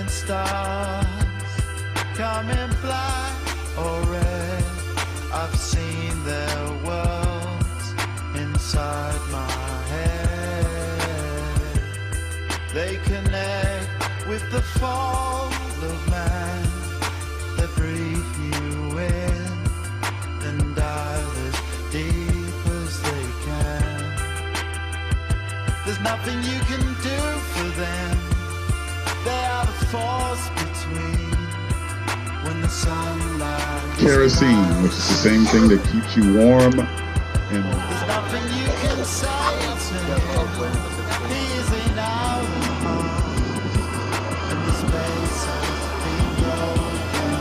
stars come in black or red. I've seen their worlds inside my head. They connect with the fall of man. They breathe you in and dive as deep as they can. There's nothing you can do for them. They are the force between when the sunlight kerosene, which is the same thing that keeps you warm. And there's nothing you can say to him. He is in our heart, and the space has been broken.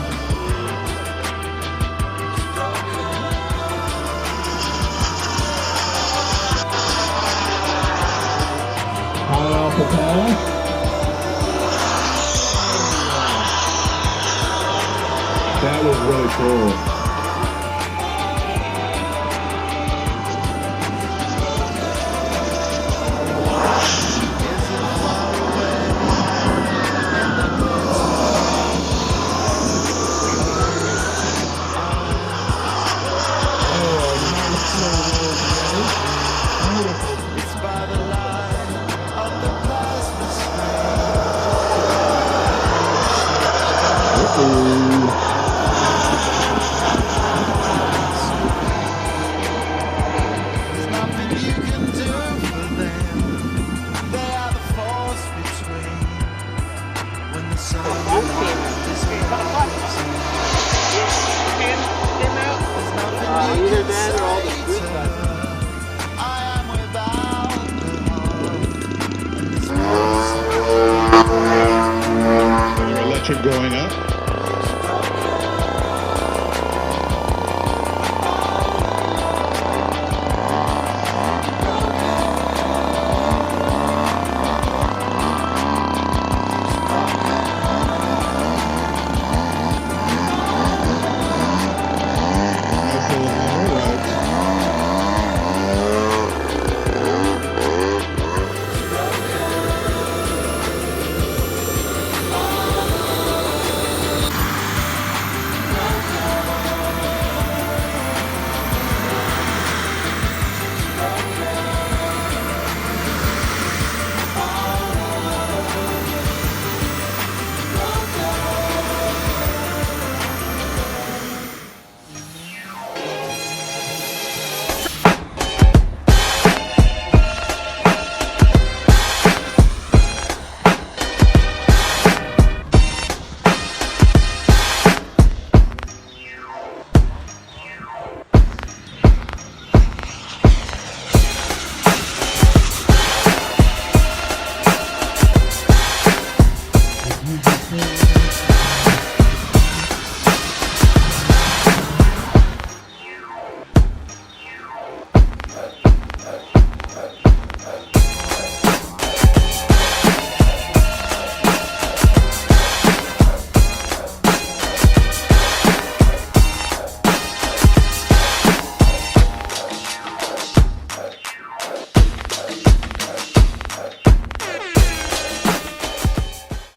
High alpha power. That was really cool. It's by the light of the plasma There's nothing you can do for them. They are the force between when the sun is Either that or all the fruit stuff. I am without the heart. your electric going up.